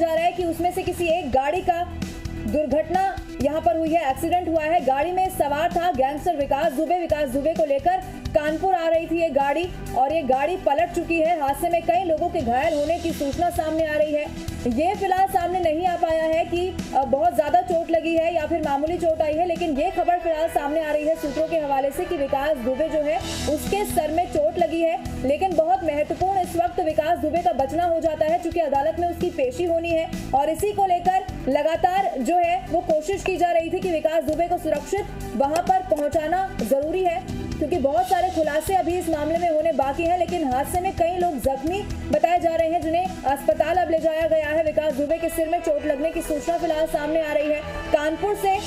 जा रहा है कि उसमें से किसी एक गाड़ी का दुर्घटना यहाँ पर हुई है, एक्सीडेंट हुआ है। गाड़ी में सवार था गैंगस्टर विकास दुबे को लेकर कानपुर आ रही थी ये गाड़ी और ये गाड़ी पलट चुकी है। हादसे में कई लोगों के घायल होने की सूचना सामने आ रही है। ये फिलहाल सामने नहीं आ पाया है कि बहुत ज्यादा चोट लगी है या फिर मामूली चोट आई है, लेकिन ये खबर फिलहाल सामने आ रही है सूत्रों के हवाले से कि विकास दुबे जो है उसके सर में चोट लगी है। लेकिन बहुत महत्वपूर्ण इस वक्त विकास दुबे का बचना हो जाता है, क्योंकि अदालत में उसकी पेशी होनी है और इसी को लेकर लगातार जो है वो कोशिश की जा रही थी कि विकास दुबे को सुरक्षित वहां पर पहुंचाना जरूरी है, क्योंकि बहुत सारे खुलासे अभी इस मामले में होने बाकी हैं। लेकिन हादसे में कई लोग जख्मी बताए जा रहे हैं, जिन्हें अस्पताल अब ले जाया गया है। विकास दुबे के सिर में चोट लगने की सूचना फिलहाल सामने आ रही है। कानपुर से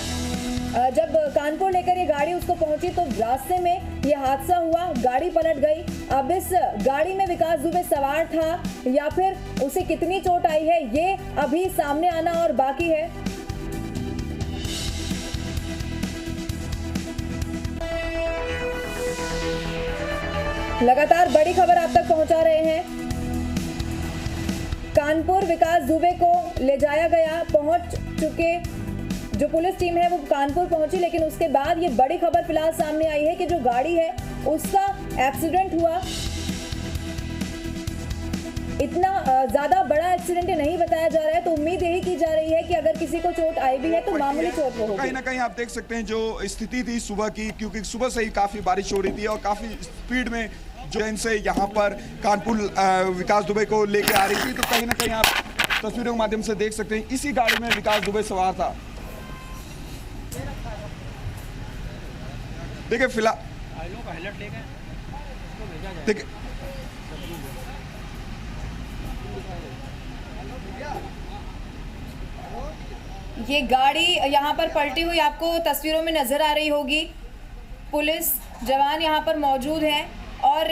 जब कानपुर लेकर ये गाड़ी उसको पहुंची तो रास्ते में ये हादसा हुआ, गाड़ी पलट गई। अब इस गाड़ी में विकास दुबे सवार था या फिर उसे कितनी चोट आई है ये अभी सामने आना और बाकी है। लगातार बड़ी खबर आप तक पहुंचा रहे हैं। कानपुर विकास दुबे को ले जाया गया, पहुंच चुके जो पुलिस टीम है वो कानपुर पहुंची, लेकिन उसके बाद ये बड़ी खबर फिलहाल सामने आई है कि जो गाड़ी है उसका एक्सीडेंट हुआ। इतना ज्यादा बड़ा एक्सीडेंट नहीं बताया जा रहा है, तो उम्मीद यही की जा रही है कि अगर किसी को चोट आई भी है तो मामूली चोट होगी। कहीं ना कहीं आप देख सकते हैं जो स्थिति थी सुबह की, क्योंकि सुबह से ही काफी बारिश हो रही थी और काफी स्पीड में जो इनसे यहाँ पर कानपुर विकास दुबे को लेके आ रही थी। तो कहीं ना कहीं आप तस्वीरों के माध्यम से देख सकते हैं इसी गाड़ी में विकास दुबे सवार था। देखिए फिलहाल देखिए ये गाड़ी यहाँ पर पलटी हुई आपको तस्वीरों में नजर आ रही होगी। पुलिस जवान यहाँ पर मौजूद हैं और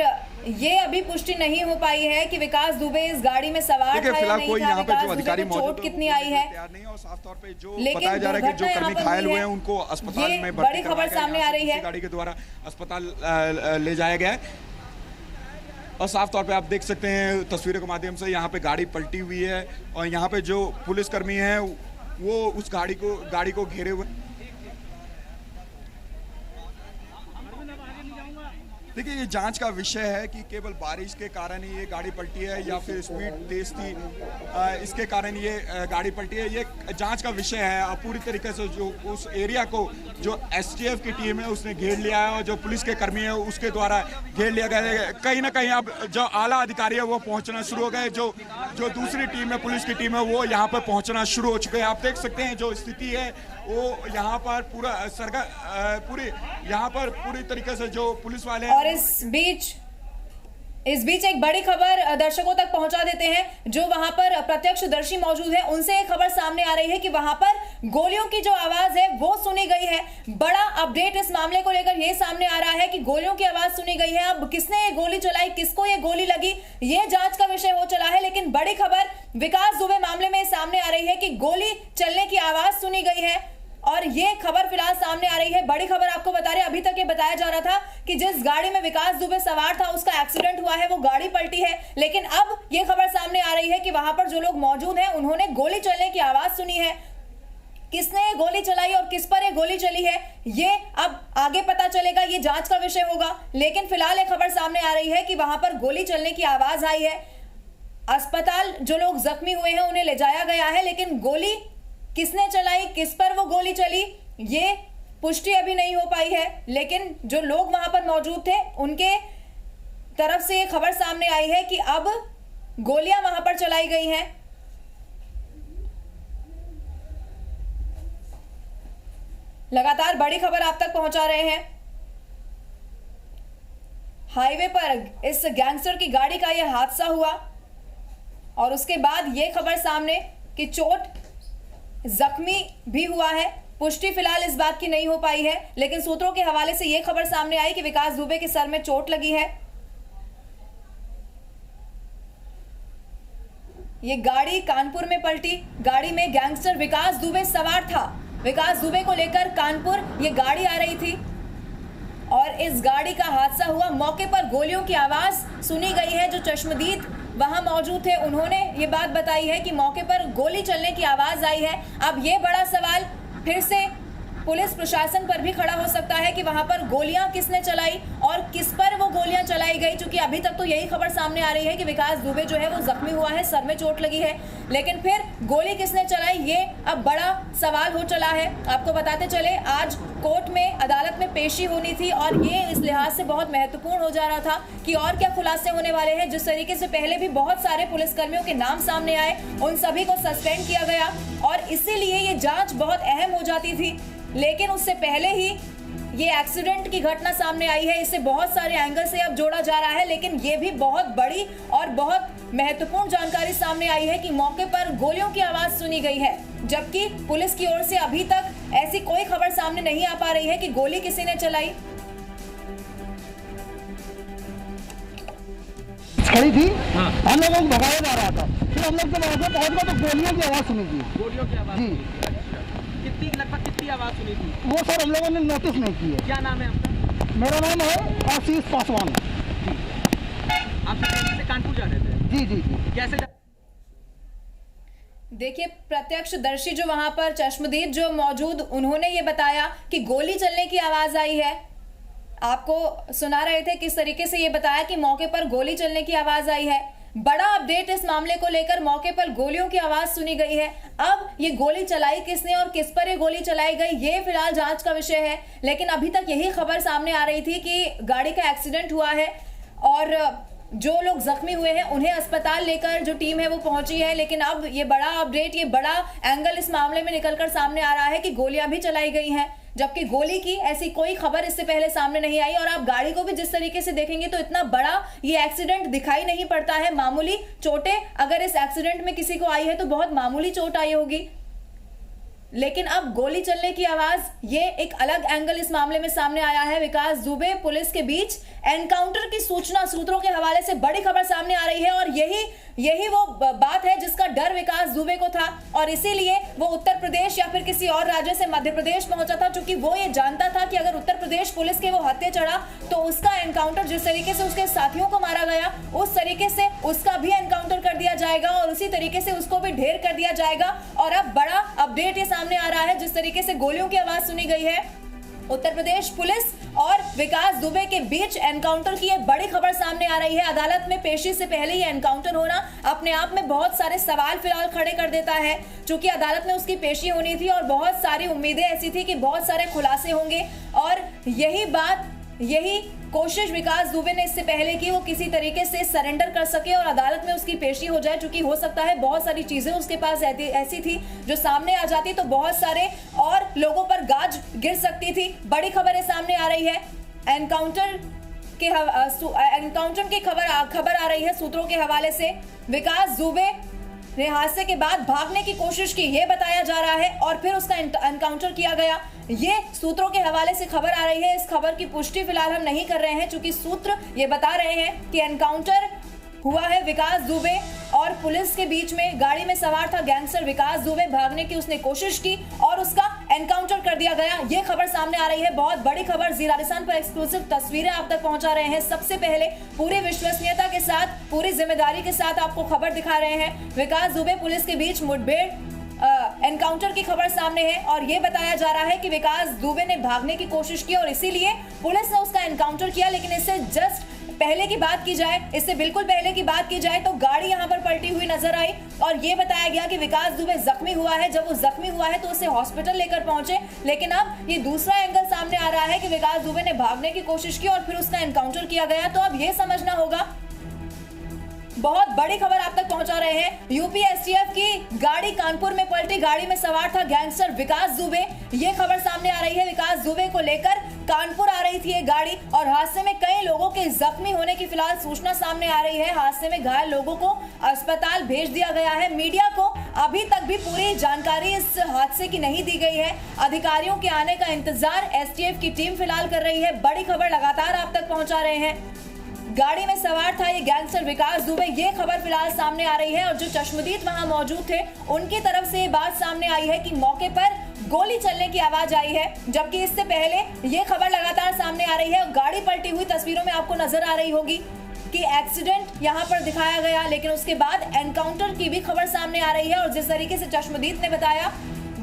ये अभी पुष्टि नहीं हो पाई है कि विकास दुबे इस गाड़ी में सवार था या नहीं था। विकास दुबे को चोट कितनी आई है, लेकिन बताया जा रहा है कि जो कर्मी घायल हुए हैं उनको अस्पताल में बड़ी खबर सामने आ रही है। गाड़ी के द्वारा अस्पताल ले जाया गया है और साफ तौर पे आप देख सकते हैं तस्वीरों के माध्यम से यहाँ पे गाड़ी पलटी हुई है और यहाँ पे जो पुलिसकर्मी है वो उस गाड़ी को घेरे हुए। देखिए ये जांच का विषय है कि केवल बारिश के कारण ही ये गाड़ी पलटी है या फिर स्पीड तेज थी इसके कारण ये गाड़ी पलटी है, ये जांच का विषय है। और पूरी तरीके से जो उस एरिया को जो एसटीएफ की टीम है उसने घेर लिया है और जो पुलिस के कर्मी है उसके द्वारा घेर लिया गया है। कहीं ना कहीं अब जो आला अधिकारी है वो पहुंचना शुरू हो गए, जो दूसरी टीम है पुलिस की टीम है वो यहाँ पर पहुंचना शुरू हो चुके हैं। आप देख सकते हैं जो स्थिति है वो यहाँ पर पूरी तरीके से जो पुलिस वाले हैं। और इस बीच एक बड़ी खबर दर्शकों तक पहुंचा देते हैं। जो वहां पर प्रत्यक्षदर्शी मौजूद हैं उनसे एक खबर सामने आ रही है कि वहां पर गोलियों की जो आवाज है वो सुनी गई है। बड़ा अपडेट इस मामले को लेकर ये सामने आ रहा है कि गोलियों की आवाज सुनी गई है। अब किसने ये गोली चलाई, किसको ये गोली लगी, ये जांच का विषय हो चला है। लेकिन बड़ी खबर विकास दुबे मामले में सामने आ रही है कि गोली चलने की आवाज सुनी गई है और ये खबर फिलहाल सामने आ रही है। बड़ी खबर आपको बता रहे हैं, अभी तक ये बताया जा रहा था कि जिस गाड़ी में विकास दुबे सवार था उसका एक्सीडेंट हुआ है, वो गाड़ी पलटी है। लेकिन अब ये खबर सामने आ रही है कि वहां पर जो लोग मौजूद हैं उन्होंने गोली चलने की आवाज सुनी है। किसने ये गोली चलाई और किस पर ये गोली चली है ये अब आगे पता चलेगा, ये जांच का विषय होगा। लेकिन फिलहाल ये खबर सामने आ रही है कि वहां पर गोली चलने की आवाज आई है। अस्पताल जो लोग जख्मी हुए हैं उन्हें ले जाया गया है, लेकिन गोली किसने चलाई, किस पर वो गोली चली, ये पुष्टि अभी नहीं हो पाई है। लेकिन जो लोग वहां पर मौजूद थे उनके तरफ से ये खबर सामने आई है कि अब गोलियां वहां पर चलाई गई हैं। लगातार बड़ी खबर आप तक पहुंचा रहे हैं। हाईवे पर इस गैंगस्टर की गाड़ी का यह हादसा हुआ और उसके बाद यह खबर सामने कि चोट जख्मी भी हुआ है। पुष्टि फिलहाल इस बात की नहीं हो पाई है, लेकिन सूत्रों के हवाले से यह खबर सामने आई कि विकास दुबे के सर में चोट लगी है। ये गाड़ी कानपुर में पलटी, गाड़ी में गैंगस्टर विकास दुबे सवार था। विकास दुबे को लेकर कानपुर ये गाड़ी आ रही थी और इस गाड़ी का हादसा हुआ। मौके पर गोलियों की आवाज सुनी गई है। जो चश्मदीद वहां मौजूद थे, उन्होंने ये बात बताई है कि मौके पर गोली चलने की आवाज आई है। अब ये बड़ा सवाल फिर से पुलिस प्रशासन पर भी खड़ा हो सकता है कि वहां पर गोलियां किसने चलाई और किस पर वो गोलियां चलाई गई, क्योंकि अभी तक तो यही खबर सामने आ रही है कि विकास दुबे जो है वो जख्मी हुआ है, सर में चोट लगी है, लेकिन फिर गोली किसने चलाई ये अब बड़ा सवाल हो चला है। आपको बताते चले, आज कोर्ट में, अदालत में पेशी होनी थी और ये इस लिहाज से बहुत महत्वपूर्ण हो जा रहा था कि और क्या खुलासे होने वाले हैं। जिस तरीके से पहले भी बहुत सारे पुलिसकर्मियों के नाम सामने आए, उन सभी को सस्पेंड किया गया और इसीलिए ये जांच बहुत अहम हो जाती थी, लेकिन उससे पहले ही ये एक्सीडेंट की घटना सामने आई है। इसे बहुत सारे एंगल से अब जोड़ा जा रहा है, लेकिन ये भी बहुत बड़ी और बहुत महत्वपूर्ण जानकारी सामने आई है कि मौके पर गोलियों की आवाज सुनी गई है, जबकि पुलिस की ओर से अभी तक ऐसी कोई खबर सामने नहीं आ पा रही है कि गोली किसी ने चलाई। खड़ी थी, हम लोगों को भगाया जा रहा था, फिर हम लोग जब वहाँ पे पहुँच गए तो गोलियों की आवाज़ सुनी थी। गोलियों की आवाज़ जी। लगभग कितनी आवाज़ सुनी थी? वो सर हम लोगों ने नोटिस नहीं की है। क्या नाम है आपका? मेरा नाम है आशीष पासवान। आप से कानपुर जा रहे थे? जी जी जी। कैसे देखिए, प्रत्यक्षदर्शी जो वहां पर चश्मदीद जो मौजूद, उन्होंने ये बताया कि गोली चलने की आवाज आई है। आपको सुना रहे थे किस तरीके से ये बताया कि मौके पर गोली चलने की आवाज आई है। बड़ा अपडेट इस मामले को लेकर, मौके पर गोलियों की आवाज सुनी गई है। अब ये गोली चलाई किसने और किस पर ये गोली चलाई गई, ये फिलहाल जांच का विषय है, लेकिन अभी तक यही खबर सामने आ रही थी कि गाड़ी का एक्सीडेंट हुआ है और जो लोग जख्मी हुए हैं उन्हें अस्पताल लेकर जो टीम है वो पहुंची है। लेकिन अब ये बड़ा अपडेट, ये बड़ा एंगल इस मामले में निकलकर सामने आ रहा है कि गोलियां भी चलाई गई हैं, जबकि गोली की ऐसी कोई खबर इससे पहले सामने नहीं आई। और आप गाड़ी को भी जिस तरीके से देखेंगे तो इतना बड़ा ये एक्सीडेंट दिखाई नहीं पड़ता है। मामूली चोटें अगर इस एक्सीडेंट में किसी को आई है तो बहुत मामूली चोट आई होगी, लेकिन अब गोली चलने की आवाज, ये एक अलग एंगल इस मामले में सामने आया है। विकास दुबे पुलिस के बीच एनकाउंटर की सूचना, सूत्रों के हवाले से बड़ी खबर सामने आ रही है और यही वो बात है जिसका डर विकास दुबे को था और इसीलिए वो उत्तर प्रदेश या फिर किसी और राज्य से मध्य प्रदेश पहुंचा था, क्योंकि वो ये जानता था कि अगर उत्तर प्रदेश पुलिस के वो हत्या चढ़ा तो उसका एनकाउंटर, जिस तरीके से उसके साथियों को मारा गया उस तरीके से उसका भी एनकाउंटर कर दिया जाएगा और उसी तरीके से उसको भी ढेर कर दिया जाएगा। और अब बड़ा अपडेट ये सामने आ रहा है, जिस तरीके से गोलियों की आवाज सुनी गई है, उत्तर प्रदेश पुलिस और विकास दुबे के बीच एनकाउंटर की एक बड़ी खबर सामने आ रही है। अदालत में पेशी से पहले ये एनकाउंटर होना अपने आप में बहुत सारे सवाल फिलहाल खड़े कर देता है, क्योंकि अदालत में उसकी पेशी होनी थी और बहुत सारी उम्मीदें ऐसी थी कि बहुत सारे खुलासे होंगे और यही कोशिश विकास दुबे ने इससे पहले की, वो किसी तरीके से सरेंडर कर सके और अदालत में उसकी पेशी हो जाए, क्योंकि हो सकता है बहुत सारी चीजें उसके पास ऐसी थी जो सामने आ जाती तो बहुत सारे और लोगों पर गाज गिर सकती थी। बड़ी खबरें सामने आ रही है, एनकाउंटर की खबर आ रही है सूत्रों के हवाले से। विकास दुबे ने हादसे के बाद भागने की कोशिश की, ये बताया जा रहा है, और फिर उसका एनकाउंटर किया गया, ये सूत्रों के हवाले से खबर आ रही है। इस खबर की पुष्टि फिलहाल हम नहीं कर रहे हैं, क्योंकि सूत्र ये बता रहे हैं कि एनकाउंटर हुआ है विकास दुबे और पुलिस के बीच में। गाड़ी में सवार था गैंगस्टर विकास दुबे, भागने की उसने कोशिश की और उसका एनकाउंटर कर दिया गया। ये खबर सामने आ रही है, बहुत बड़ी खबर। जी राजस्थान पर एक्सक्लूसिव तस्वीरें आप तक पहुंचा रहे हैं। सबसे पहले पूरी विश्वसनीयता के साथ, पूरी जिम्मेदारी के साथ आपको खबर दिखा रहे हैं। विकास दुबे पुलिस के बीच मुठभेड़, एनकाउंटर की खबर सामने है और ये बताया जा रहा है कि विकास दुबे ने भागने की कोशिश की और इसीलिए पुलिस ने उसका एनकाउंटर किया। लेकिन इससे जस्ट पहले की बात की जाए, इससे बिल्कुल पहले की बात की जाए तो गाड़ी यहां पर पलटी हुई नजर आई और ये बताया गया कि विकास दुबे जख्मी हुआ है। जब वो जख्मी हुआ है तो उसे हॉस्पिटल लेकर पहुंचे, लेकिन अब ये दूसरा एंगल सामने आ रहा है कि विकास दुबे ने भागने की कोशिश की और फिर उसका एनकाउंटर किया गया। तो अब ये समझना होगा, बहुत बड़ी खबर आप तक पहुंचा रहे हैं। यूपी एसटीएफ की गाड़ी कानपुर में पलटी, गाड़ी में सवार था गैंगस्टर विकास दुबे। ये खबर सामने आ रही है, विकास दुबे को लेकर कानपुर आ रही थी ये गाड़ी और हादसे में कई लोगों के जख्मी होने की फिलहाल सूचना सामने आ रही है। हादसे में घायल लोगों को अस्पताल भेज दिया गया है। मीडिया को अभी तक भी पूरी जानकारी इस हादसे की नहीं दी गई है। अधिकारियों के आने का इंतजार एसटीएफ की टीम फिलहाल कर रही है। बड़ी खबर लगातार आप तक पहुंचा रहे हैं। गाड़ी में सवार था ये गैंगस्टर विकास दुबे, ये खबर फिलहाल सामने आ रही है और जो चश्मदीद वहां मौजूद थे उनकी तरफ से ये बात सामने आई है कि मौके पर गोली चलने की आवाज आई है, जबकि इससे पहले ये खबर लगातार सामने आ रही है। गाड़ी पलटी हुई तस्वीरों में आपको नजर आ रही होगी। कि एक्सीडेंट यहां पर दिखाया गया, लेकिन उसके बाद एनकाउंटर की भी खबर सामने आ रही है। और जिस तरीके से चश्मदीद ने बताया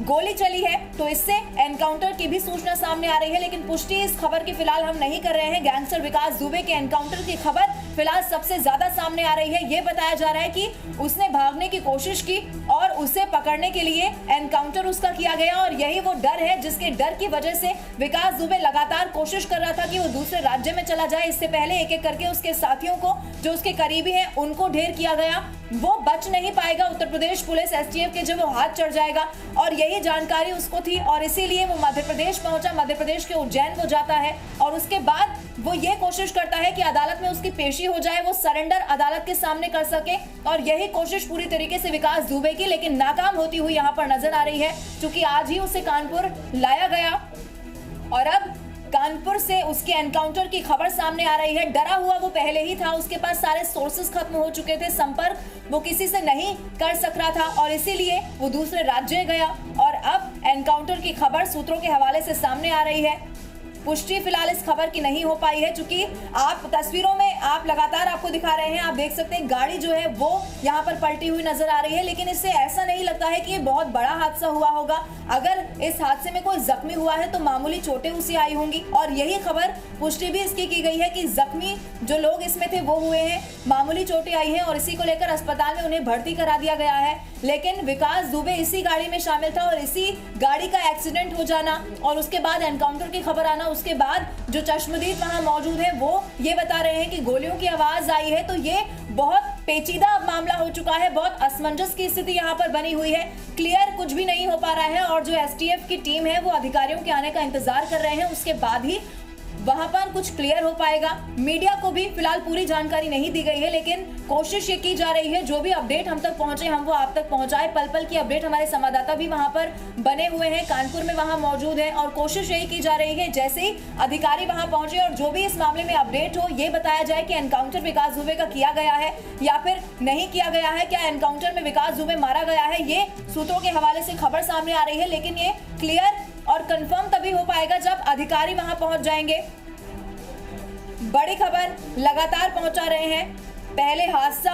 गोली चली है, तो इससे एनकाउंटर की भी सूचना सामने आ रही है। लेकिन पुष्टि इस खबर की फिलहाल हम नहीं कर रहे हैं। गैंगस्टर विकास दुबे के एनकाउंटर की खबर फिलहाल सबसे ज्यादा सामने आ रही है। ये बताया जा रहा है कि उसने भागने की कोशिश की और उसे पकड़ने के लिए एनकाउंटर उसका किया गया, और यही वो डर है जिसके डर की वजह से विकास दुबे लगातार कोशिश कर रहा था कि वो दूसरे राज्य में चला जाए। इससे पहले एक एक करके उसके साथियों को, जो उसके करीबी हैं, उनको ढेर किया गया। वो बच नहीं पाएगा। उत्तर प्रदेश पुलिस एसटीएफ के जब वो हाथ चढ़ जाएगा, और यही जानकारी उसको थी, और इसीलिए वो मध्य प्रदेश पहुंचा। मध्य प्रदेश के उज्जैन वो जाता है और उसके बाद वो ये कोशिश करता है कि अदालत में उसकी पेशी हो जाए, वो सरेंडर अदालत के सामने कर सके। और यही कोशिश पूरी तरीके से विकास दुबे की लेकिन नाकाम होती हुई यहाँ पर नजर आ रही है, क्योंकि आज ही उसे कानपुर लाया गया और अब कानपुर से उसके एनकाउंटर की खबर सामने आ रही है। डरा हुआ वो पहले ही था, उसके पास सारे सोर्सेस खत्म हो चुके थे, संपर्क वो किसी से नहीं कर सक रहा था, और इसीलिए वो दूसरे राज्य गया। और अब एनकाउंटर की खबर सूत्रों के हवाले से सामने आ रही है। पुष्टि फिलहाल इस खबर की नहीं हो पाई है, क्योंकि आप तस्वीरों में आप लगातार आपको दिखा रहे हैं, आप देख सकते हैं गाड़ी जो है वो यहाँ पर पलटी हुई नजर आ रही है। लेकिन इससे ऐसा नहीं लगता है कि ये बहुत बड़ा हादसा हुआ होगा। अगर इस हादसे में कोई जख्मी हुआ है तो मामूली चोटें उसे आई होंगी, और यही खबर पुष्टि भी इसकी की गई है कि जख्मी जो लोग इसमें थे वो हुए हैं, मामूली चोटें आई हैं, और इसी को लेकर अस्पताल में उन्हें भर्ती करा दिया गया है। लेकिन विकास दुबे इसी गाड़ी में शामिल था, और इसी गाड़ी का एक्सीडेंट हो जाना और उसके बाद एनकाउंटर की खबर आना, उसके बाद जो चश्मदीद वहां मौजूद है वो ये बता रहे हैं कि गोलियों की आवाज आई है। तो ये बहुत पेचीदा मामला हो चुका है, बहुत असमंजस की स्थिति यहाँ पर बनी हुई है। क्लियर कुछ भी नहीं हो पा रहा है, और जो एसटीएफ की टीम है वो अधिकारियों के आने का इंतजार कर रहे हैं, उसके बाद ही वहां पर कुछ क्लियर हो पाएगा। मीडिया को भी फिलहाल पूरी जानकारी नहीं दी गई है, लेकिन कोशिश ये की जा रही है जो भी अपडेट हम तक पहुंचे हम वो आप तक पहुंचाए। पल पल की अपडेट हमारे संवाददाता भी वहां पर बने हुए हैं, कानपुर में वहां मौजूद है, और कोशिश यही की जा रही है जैसे ही अधिकारी वहां पहुंचे और जो भी इस मामले में अपडेट हो ये बताया जाए कि एनकाउंटर विकास दुबे का किया गया है या फिर नहीं किया गया है, क्या एनकाउंटर में विकास दुबे मारा गया है। ये सूत्रों के हवाले से खबर सामने आ रही है, लेकिन ये क्लियर और कंफर्म तभी हो पाएगा जब अधिकारी वहां पहुंच जाएंगे। बड़ी खबर लगातार पहुंचा रहे हैं, पहले हादसा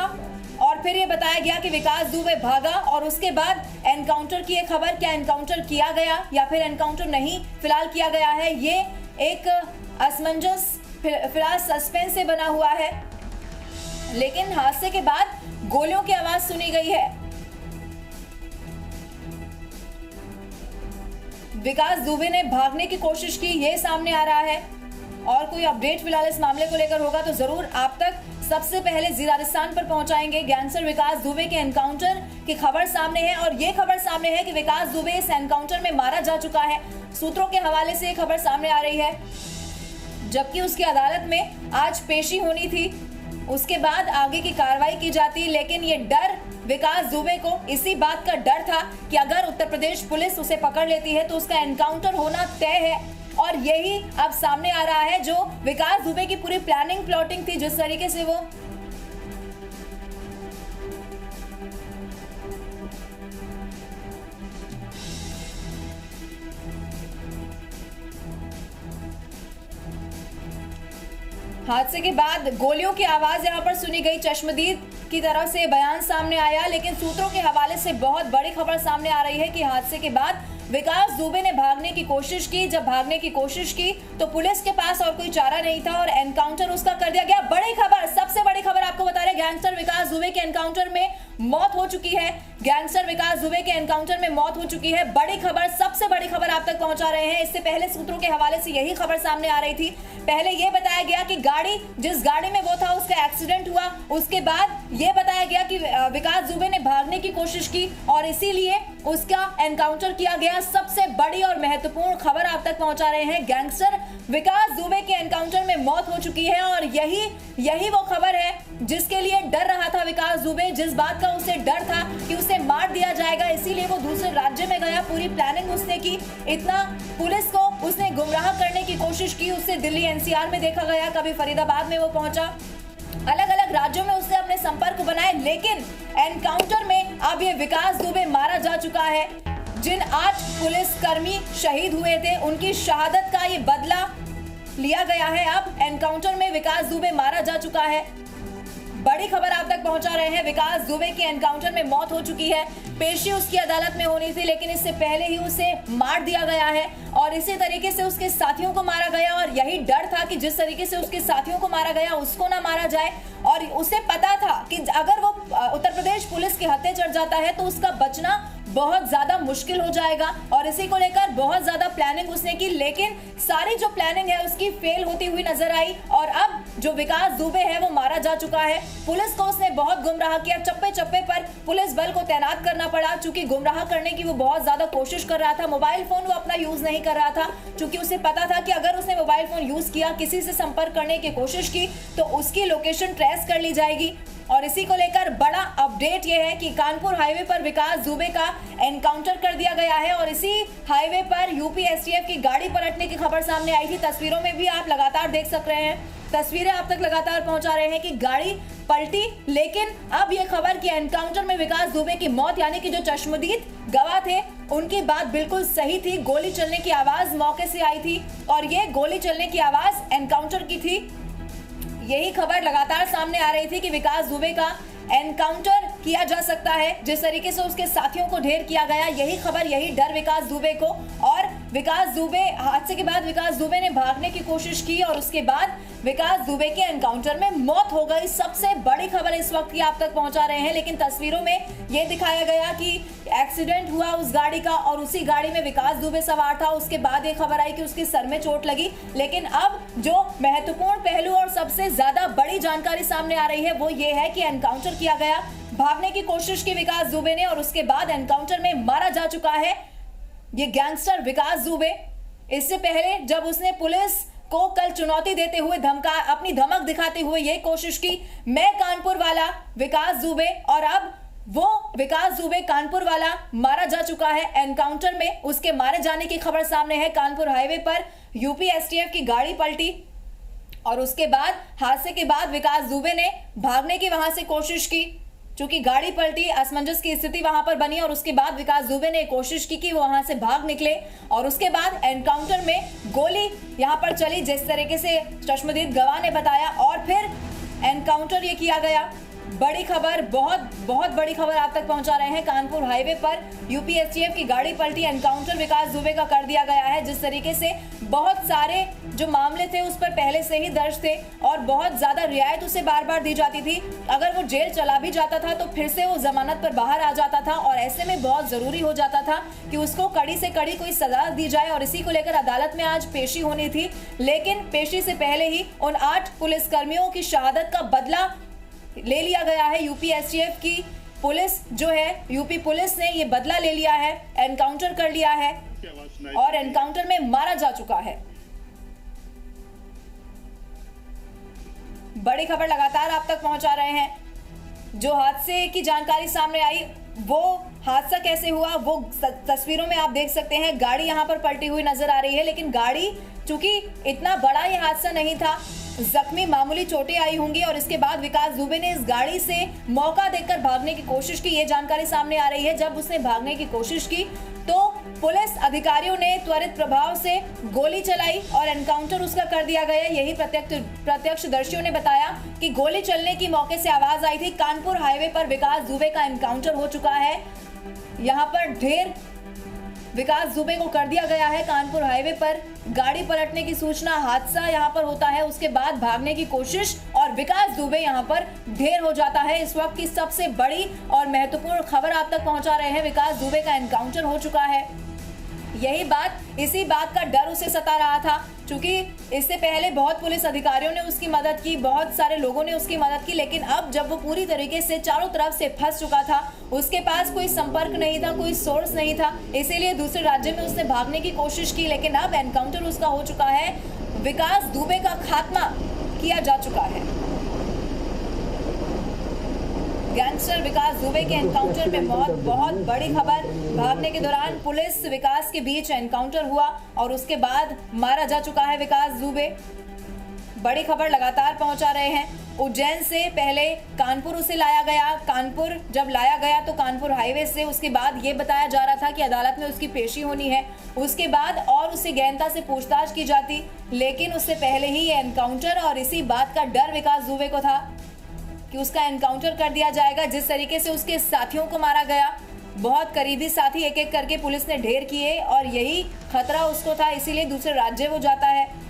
और फिर ये बताया गया कि विकास दुबे भागा, और उसके बाद एनकाउंटर की एक खबर, क्या एनकाउंटर किया गया या फिर एनकाउंटर नहीं फिलहाल किया गया है। ये एक असमंजस फिलहाल सस्पेंस से बना हुआ है, लेकिन हादसे के बाद गोलियों की आवाज सुनी गई है। विकास दुबे ने भागने की कोशिश की, ये सामने आ रहा है, और कोई अपडेट फिलहाल इस मामले को लेकर होगा तो जरूर आप तक सबसे पहले जी राजस्थान पर पहुंचाएंगे। गैंगस्टर विकास दुबे के एनकाउंटर की खबर सामने है, और ये खबर सामने है कि विकास दुबे इस एनकाउंटर में मारा जा चुका है। सूत्रों के हवाले से खबर सामने आ रही है, जबकि उसकी अदालत में आज पेशी होनी थी, उसके बाद आगे की कार्रवाई की जाती। लेकिन ये डर विकास दुबे को इसी बात का डर था कि अगर उत्तर प्रदेश पुलिस उसे पकड़ लेती है तो उसका एनकाउंटर होना तय है, और यही अब सामने आ रहा है। जो विकास दुबे की पूरी प्लानिंग प्लॉटिंग थी, जिस तरीके से वो हादसे के बाद गोलियों की आवाज यहां पर सुनी गई, चश्मदीद की तरफ से बयान सामने आया, लेकिन सूत्रों के हवाले से बहुत बड़ी खबर सामने आ रही है कि हादसे के बाद विकास दुबे ने भागने की कोशिश की। जब भागने की कोशिश की तो पुलिस के पास और कोई चारा नहीं था और एनकाउंटर उसका कर दिया गया। बड़ी खबर, सबसे बड़ी खबर आपको बता रहे, गैंगस्टर विकास दुबे के एनकाउंटर में मौत हो चुकी है। गैंगस्टर विकास दुबे के एनकाउंटर में मौत हो चुकी है। बड़ी खबर, सबसे बड़ी खबर आप तक पहुंचा रहे हैं। इससे पहले सूत्रों के हवाले से यही खबर सामने आ रही थी। पहले यह बताया गया कि गाड़ी, जिस गाड़ी में वो था उसका एक्सीडेंट हुआ, उसके बाद यह बताया गया कि विकास दुबे ने भागने की कोशिश की और इसीलिए उसका एनकाउंटर किया गया। सबसे बड़ी और महत्वपूर्ण खबर आप तक पहुंचा रहे हैं, गैंगस्टर विकास दुबे के एनकाउंटर में मौत हो चुकी है और यही वो खबर है जिसके लिए डर रहा था विकास दुबे, जिस बात का उसे डर था कि उसे मार दिया जाएगा, इसीलिए वो दूसरे राज्य में गया। पूरी प्लानिंग उसने की, इतना पुलिस को उसने गुमराह करने की कोशिश की। उससे दिल्ली एनसीआर में देखा गया, कभी फरीदाबाद में वो पहुंचा, अलग अलग राज्यों में उसने अपने संपर्क बनाए, लेकिन एनकाउंटर में अब ये विकास दुबे मारा जा चुका है। जिन 8 पुलिसकर्मी शहीद हुए थे उनकी शहादत का ये बदला लिया गया है। अब एनकाउंटर में विकास दुबे मारा जा चुका है। बड़ी खबर आप तक पहुंचा रहे हैं। विकास दुबे की एनकाउंटर में मौत हो चुकी है। पेशी उसकी अदालत में होनी थी, लेकिन इससे पहले ही उसे मार दिया गया है और इसी तरीके से उसके साथियों को मारा गया। और यही डर था कि जिस तरीके से उसके साथियों को मारा गया उसको ना मारा जाए, और उसे पता था कि अगर वो उत्तर प्रदेश पुलिस के हत्थे चढ़ जाता है तो उसका बचना बहुत ज्यादा मुश्किल हो जाएगा। और इसी को लेकर बहुत ज्यादा प्लानिंग उसने की, लेकिन सारी जो प्लानिंग है उसकी फेल होती हुई नजर आई। और अब जो विकास दुबे है वो मारा जा चुका है। पुलिस को उसने बहुत गुमराह किया, चप्पे चप्पे पर पुलिस बल को तैनात करना पड़ा, चूंकि गुमराह करने की वो बहुत ज्यादा कोशिश कर रहा था। मोबाइल फोन वो अपना यूज नहीं कर रहा था, क्योंकि उसे पता था कि अगर उसने मोबाइल फोन यूज किया, किसी से संपर्क करने की कोशिश की, तो उसकी लोकेशन ट्रेस कर ली जाएगी। और इसी को लेकर बड़ा अपडेट यह है कि कानपुर हाईवे पर विकास दुबे का एनकाउंटर कर दिया गया है। और इसी हाईवे पर यूपी एसटीएफ की गाड़ी पलटने की खबर सामने आई थी। तस्वीरों में भी आप लगातार देख सक रहे हैं, तस्वीरें आप तक लगातार पहुंचा रहे हैं कि गाड़ी पलटी। लेकिन अब यह खबर कि एनकाउंटर में विकास दुबे की मौत, यानी कि जो चश्मदीद गवाह थे उनकी बात बिल्कुल सही थी। गोली चलने की आवाज मौके से आई थी और ये गोली चलने की आवाज एनकाउंटर की थी। यही खबर लगातार सामने आ रही थी कि विकास दुबे का एनकाउंटर किया जा सकता है। जिस तरीके से उसके साथियों को ढेर किया गया, यही खबर, यही डर विकास दुबे को। और विकास दुबे, हादसे के बाद विकास दुबे ने भागने की कोशिश की और उसके बाद विकास दुबे के एनकाउंटर में मौत हो गई। सबसे बड़ी खबर इस वक्त की आप तक पहुंचा रहे हैं। लेकिन तस्वीरों में यह दिखाया गया कि एक्सीडेंट हुआ उस गाड़ी का और उसी गाड़ी में विकास दुबे सवार था। उसके बाद ये खबर आई कि उसके सर में चोट लगी। लेकिन अब जो महत्वपूर्ण पहलू और सबसे ज्यादा बड़ी जानकारी सामने आ रही है वो ये है कि एनकाउंटर किया गया, भागने की कोशिश की विकास दुबे ने और उसके बाद एनकाउंटर में मारा जा चुका है ये गैंगस्टर विकास दुबे। इससे पहले जब उसने पुलिस को कल चुनौती देते हुए अपनी धमक दिखाते हुए ये कोशिश की, मैं कानपुर वाला विकास दुबे, और अब वो विकास दुबे कानपुर वाला मारा जा चुका है एनकाउंटर में। उसके मारे जाने की खबर सामने है। कानपुर हाईवे पर यूपी एसटीएफ की गाड़ी पलटी और उसके बाद हादसे के बाद विकास दुबे ने भागने की वहां से कोशिश की। चूंकि गाड़ी पलटी, असमंजस की स्थिति वहां पर बनी और उसके बाद विकास दुबे ने कोशिश की कि वो वहां से भाग निकले और उसके बाद एनकाउंटर में गोली यहां पर चली, जिस तरीके से चश्मदीद गवाह ने बताया, और फिर एनकाउंटर ये किया गया। बड़ी खबर, बहुत बड़ी खबर आप तक पहुंचा रहे हैं। कानपुर हाईवे पर यूपी एसटीएफ की गाड़ी पलटी, एनकाउंटर विकास दुबे का कर दिया गया है। जिस तरीके से बहुत सारे जो मामले थे उस पर पहले से ही दर्ज थे और बहुत ज्यादा रियायत उसे बार बार दी जाती थी। अगर वो जेल चला भी जाता था तो फिर से वो जमानत पर बाहर आ जाता था और ऐसे में बहुत जरूरी हो जाता था कि उसको कड़ी से कड़ी कोई सजा दी जाए। और इसी को लेकर अदालत में आज पेशी होनी थी, लेकिन पेशी से पहले ही उन 8 पुलिसकर्मियों की शहादत का बदला ले लिया गया है। यूपी एसटीएफ की पुलिस जो है, यूपी पुलिस ने ये बदला ले लिया है, एनकाउंटर कर लिया है और एनकाउंटर में मारा जा चुका है। बड़ी खबर लगातार आप तक पहुंचा रहे हैं। जो हादसे की जानकारी सामने आई, वो हादसा कैसे हुआ वो तस्वीरों में आप देख सकते हैं। गाड़ी यहां पर पलटी हुई नजर आ रही है, लेकिन गाड़ी, चूंकि इतना बड़ा ये हादसा नहीं था, जख्मी मामूली चोटें आई होंगी और इसके बाद विकास दुबे ने इस गाड़ी से मौका देखकर भागने की कोशिश की। ये जानकारी सामने आ रही है। जब उसने भागने की कोशिश की तो पुलिस अधिकारियों ने त्वरित प्रभाव से गोली चलाई और एनकाउंटर उसका कर दिया गया। यही प्रत्यक्षदर्शियों ने बताया कि गोली चलने की मौके से आवाज आई थी। कानपुर हाईवे पर विकास दुबे का एनकाउंटर हो चुका है। यहाँ पर ढेर विकास दुबे को कर दिया गया है। कानपुर हाईवे पर गाड़ी पलटने की सूचना, हादसा यहाँ पर होता है, उसके बाद भागने की कोशिश और विकास दुबे यहाँ पर ढेर हो जाता है। इस वक्त की सबसे बड़ी और महत्वपूर्ण खबर आप तक पहुंचा रहे हैं। विकास दुबे का एनकाउंटर हो चुका है। यही बात, इसी बात का डर उसे सता रहा था, क्योंकि इससे पहले बहुत पुलिस अधिकारियों ने उसकी मदद की, बहुत सारे लोगों ने उसकी मदद की, लेकिन अब जब वो पूरी तरीके से चारों तरफ से फंस चुका था, उसके पास कोई संपर्क नहीं था, कोई सोर्स नहीं था, इसीलिए दूसरे राज्य में उसने भागने की कोशिश की। लेकिन अब एनकाउंटर उसका हो चुका है। विकास दुबे का खात्मा किया जा चुका है। गैंगस्टर विकास दुबे के एनकाउंटर में मौत, बहुत बड़ी खबर। भागने के दौरान पुलिस विकास के बीच एनकाउंटर हुआ और उसके बाद मारा जा चुका है विकास दुबे। बड़ी खबर लगातार पहुंचा रहे हैं। उज्जैन से पहले कानपुर उसे लाया गया। कानपुर जब लाया गया तो कानपुर हाईवे से उसके बाद ये बताया जा रहा था कि अदालत में उसकी पेशी होनी है, उसके बाद और उससे गहनता से पूछताछ की जाती, लेकिन उससे पहले ही ये एनकाउंटर और इसी बात का डर विकास दुबे को था। कि उसका एनकाउंटर कर दिया जाएगा। जिस तरीके से उसके साथियों को मारा गया, बहुत करीबी साथी एक एक करके पुलिस ने ढेर किए और यही खतरा उसको था, इसीलिए दूसरे राज्य वो जाता है।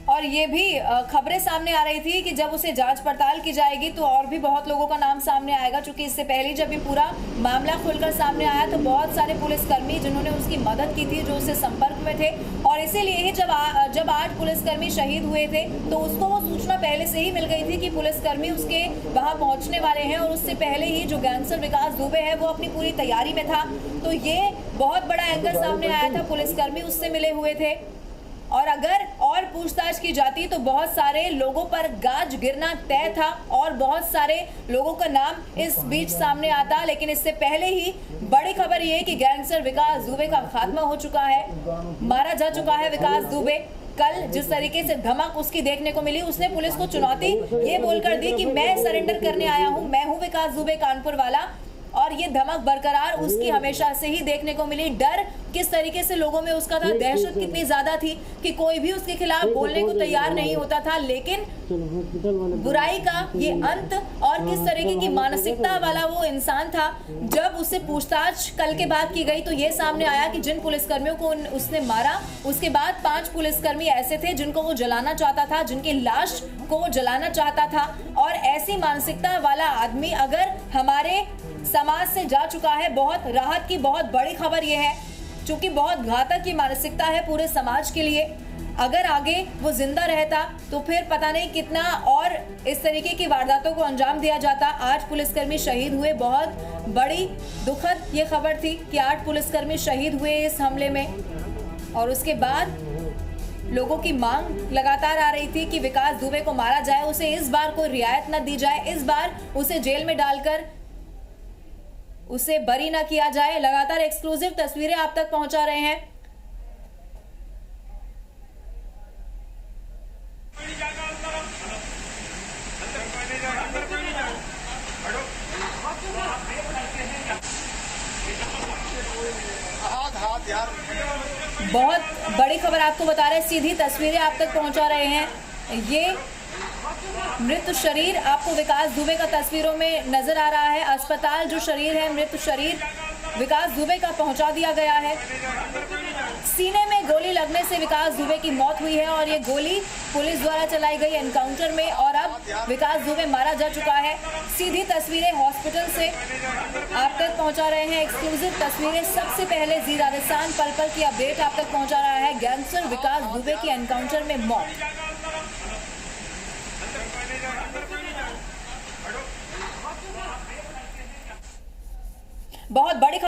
और ये भी खबरें सामने आ रही थी कि जब उसे जांच पड़ताल की जाएगी तो और भी बहुत लोगों का नाम सामने आएगा, क्योंकि इससे पहले जब ये पूरा मामला खुलकर सामने आया तो बहुत सारे पुलिसकर्मी जिन्होंने उसकी मदद की थी, जो उससे संपर्क में थे, और इसीलिए ही जब 8 पुलिसकर्मी शहीद हुए थे तो उसको वो सूचना पहले से ही मिल गई थी कि पुलिसकर्मी उसके वहां पहुंचने वाले हैं, और उससे पहले ही जो गैंगस्टर विकास दुबे है वो अपनी पूरी तैयारी में था। तो ये बहुत बड़ा एंगल सामने आया था, पुलिसकर्मी उससे मिले हुए थे, और अगर और पूछताछ की जाती तो बहुत सारे लोगों पर गाज गिरना तय था और बहुत सारे लोगों का नाम इस बीच सामने आता। लेकिन इससे पहले ही बड़ी खबर ये है कि गैंगस्टर विकास दुबे का खात्मा हो चुका है, मारा जा चुका है विकास दुबे। कल जिस तरीके से धमक उसकी देखने को मिली, उसने पुलिस को चुनौती ये बोलकर दी कि मैं सरेंडर करने आया हूं, मैं हूं विकास दुबे कानपुर वाला, और ये धमक बरकरार उसकी हमेशा से ही देखने को मिली। डर किस तरीके से लोगों में उसका था, दहशत कितनी ज्यादा थी कि कोई भी उसके खिलाफ बोलने को तैयार नहीं होता था। लेकिन बुराई का ये अंत और किस तरीके की मानसिकता वाला वो इंसान था, जब उससे पूछताछ कल के बाद की गई तो ये सामने आया कि जिन पुलिसकर्मियों को उसने मारा, उसके बाद 5 पुलिसकर्मी ऐसे थे जिनको वो जलाना चाहता था, जिनकी लाश को वो जलाना चाहता था। और ऐसी मानसिकता वाला आदमी अगर हमारे समाज से जा चुका है, बहुत राहत की बहुत बड़ी खबर यह है, क्योंकि बहुत घातक की मानसिकता है पूरे समाज के लिए। अगर आगे वो जिंदा रहता तो फिर पता नहीं कितना और इस तरीके की वारदातों को अंजाम दिया जाता। 8 पुलिसकर्मी शहीद हुए, बहुत बड़ी दुखद ये खबर थी कि 8 पुलिसकर्मी शहीद हुए इस हमले में। और उसके बाद लोगों की मांग लगातार आ रही थी कि विकास दुबे को मारा जाए, उसे इस बार कोई रियायत न दी जाए, इस बार उसे जेल में डालकर उसे बरी ना किया जाए। लगातार एक्सक्लूसिव तस्वीरें आप तक पहुंचा रहे हैं। बहुत बड़ी खबर आपको बता रहे हैं, सीधी तस्वीरें आप तक पहुंचा रहे हैं। ये मृत शरीर आपको विकास दुबे का तस्वीरों में नजर आ रहा है। अस्पताल जो शरीर है, मृत शरीर विकास दुबे का पहुंचा दिया गया है। सीने में गोली लगने से विकास दुबे की मौत हुई है और ये गोली पुलिस द्वारा चलाई गई एनकाउंटर में, और अब विकास दुबे मारा जा चुका है। सीधी तस्वीरें हॉस्पिटल से आप तक पहुंचा रहे हैं, एक्सक्लूसिव तस्वीरें। सबसे पहले जी राजस्थान पल पल की अपडेट आप तक पहुंचा रहा है। गैंगस्टर विकास दुबे की एनकाउंटर में मौत। बहुत बड़ी